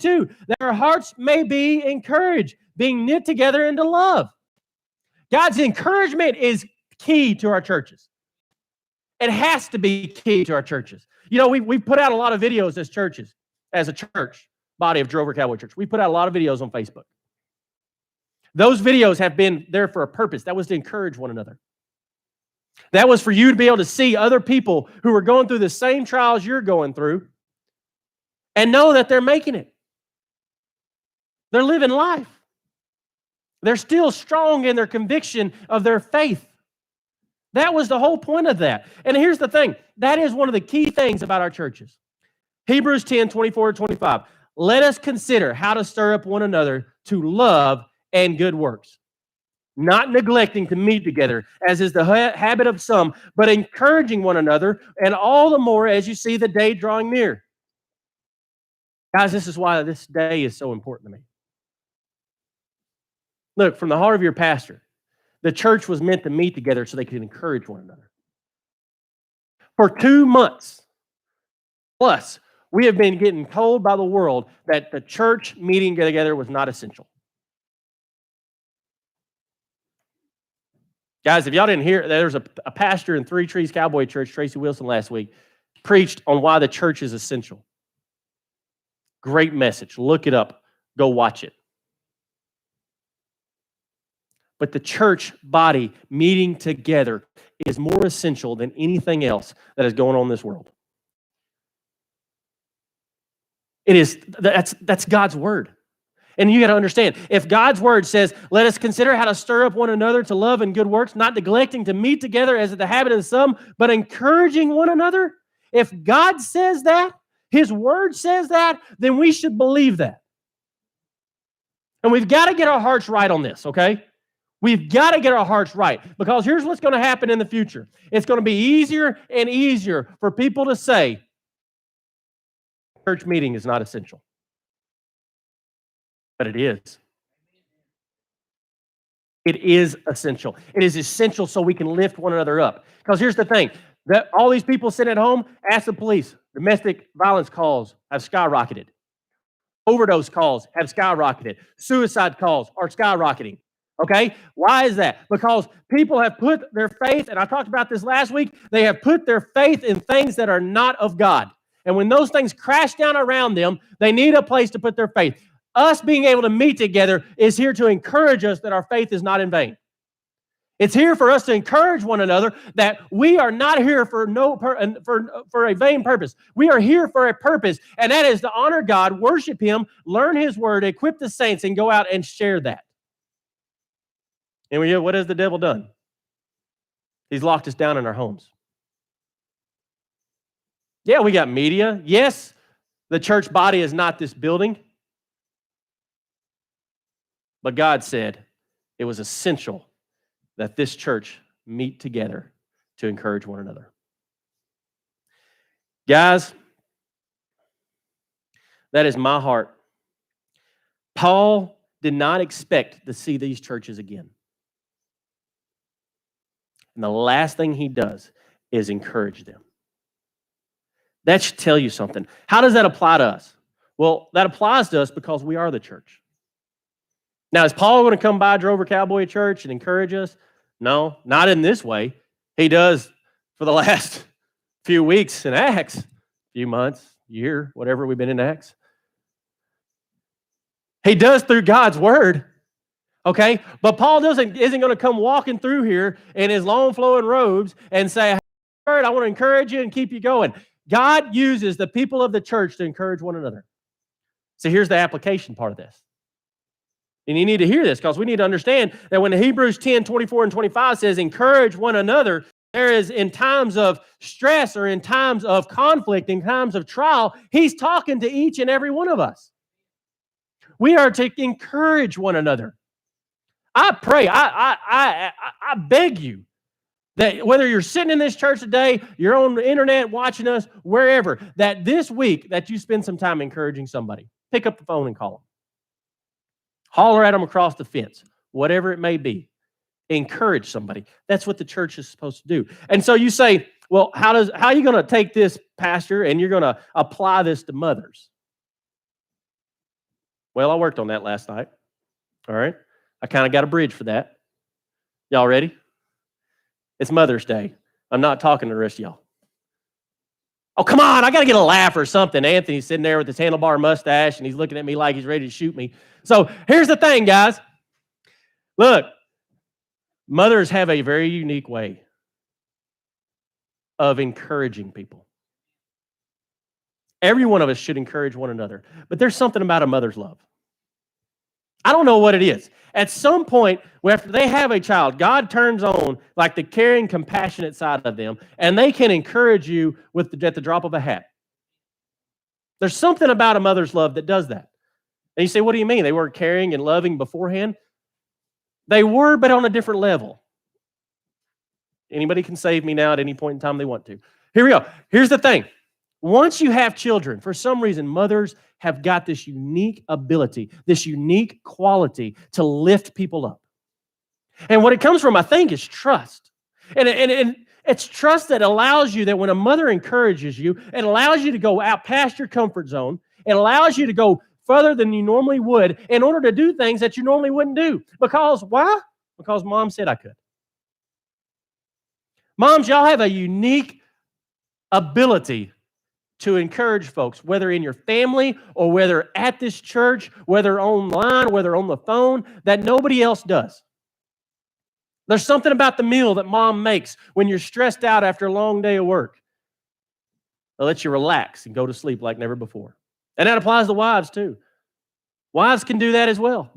too, that our hearts may be encouraged, being knit together into love. God's encouragement is key to our churches. It has to be key to our churches. You know, we've put out a lot of videos as churches, as a church body of Drover Cowboy Church. We put out a lot of videos on Facebook. Those videos have been there for a purpose. That was to encourage one another. That was for you to be able to see other people who are going through the same trials you're going through and know that they're making it. They're living life. They're still strong in their conviction of their faith. That was the whole point of that. And here's the thing. That is one of the key things about our churches. Hebrews 10, 24 to 25. Let us consider how to stir up one another to love and good works, not neglecting to meet together, as is the habit of some, but encouraging one another, and all the more as you see the day drawing near. Guys, this is why this day is so important to me. Look, from the heart of your pastor, the church was meant to meet together so they could encourage one another. For 2 months plus, we have been getting told by the world that the church meeting together was not essential. Guys, if y'all didn't hear, there was a pastor in Three Trees Cowboy Church, Tracy Wilson, last week, preached on why the church is essential. Great message. Look it up. Go watch it. But the church body meeting together is more essential than anything else that is going on in this world. It is, that's God's word. And you got to understand, if God's word says, let us consider how to stir up one another to love and good works, not neglecting to meet together as is the habit of some, but encouraging one another. If God says that, His word says that, then we should believe that. And we've got to get our hearts right on this, okay? We've got to get our hearts right, because here's what's going to happen in the future. It's going to be easier and easier for people to say, church meeting is not essential. But it is. It is essential. It is essential so we can lift one another up. Because here's the thing, that all these people sitting at home, ask the police, domestic violence calls have skyrocketed. Overdose calls have skyrocketed. Suicide calls are skyrocketing. Okay? Why is that? Because people have put their faith, and I talked about this last week, they have put their faith in things that are not of God. And when those things crash down around them, they need a place to put their faith. Us being able to meet together is here to encourage us that our faith is not in vain. It's here for us to encourage one another that we are not here for a vain purpose. We are here for a purpose, and that is to honor God, worship Him, learn His word, equip the saints, and go out and share that. And what has the devil done? He's locked us down in our homes. Yeah, we got media. Yes, the church body is not this building. But God said it was essential that this church meet together to encourage one another. Guys, that is my heart. Paul did not expect to see these churches again. And the last thing he does is encourage them. That should tell you something. How does that apply to us? Well, that applies to us because we are the church. Now, is Paul going to come by Drover Cowboy Church and encourage us? No, not in this way. He does for the last few weeks in Acts, few months, year, whatever we've been in Acts. He does through God's word, okay? But Paul isn't going to come walking through here in his long flowing robes and say, hey, I want to encourage you and keep you going. God uses the people of the church to encourage one another. So here's the application part of this. And you need to hear this, because we need to understand that when Hebrews 10, 24 and 25 says, encourage one another, there is in times of stress or in times of conflict, in times of trial, he's talking to each and every one of us. We are to encourage one another. I pray, I beg you, that whether you're sitting in this church today, you're on the internet watching us, wherever, that this week that you spend some time encouraging somebody. Pick up the phone and call them. Holler at them across the fence, whatever it may be. Encourage somebody. That's what the church is supposed to do. And so you say, well, how are you going to take this, pastor, and you're going to apply this to mothers? Well, I worked on that last night. All right. I kind of got a bridge for that. Y'all ready? It's Mother's Day. I'm not talking to the rest of y'all. Oh, come on. I got to get a laugh or something. Anthony's sitting there with his handlebar mustache, and he's looking at me like he's ready to shoot me. So here's the thing, guys. Look, mothers have a very unique way of encouraging people. Every one of us should encourage one another. But there's something about a mother's love. I don't know what it is. At some point, after they have a child, God turns on like the caring, compassionate side of them, and they can encourage you at the drop of a hat. There's something about a mother's love that does that. And you say, what do you mean? They weren't caring and loving beforehand? They were, but on a different level. Anybody can save me now at any point in time they want to. Here we go. Here's the thing. Once you have children, for some reason, mothers have got this unique ability, this unique quality to lift people up. And what it comes from, I think, is trust. And it's trust that allows you that when a mother encourages you, it allows you to go out past your comfort zone. It allows you to go further than you normally would in order to do things that you normally wouldn't do. Because why? Because mom said I could. Moms, y'all have a unique ability to encourage folks, whether in your family or whether at this church, whether online, whether on the phone, that nobody else does. There's something about the meal that mom makes when you're stressed out after a long day of work. They'll let you relax and go to sleep like never before. And that applies to wives too. Wives can do that as well.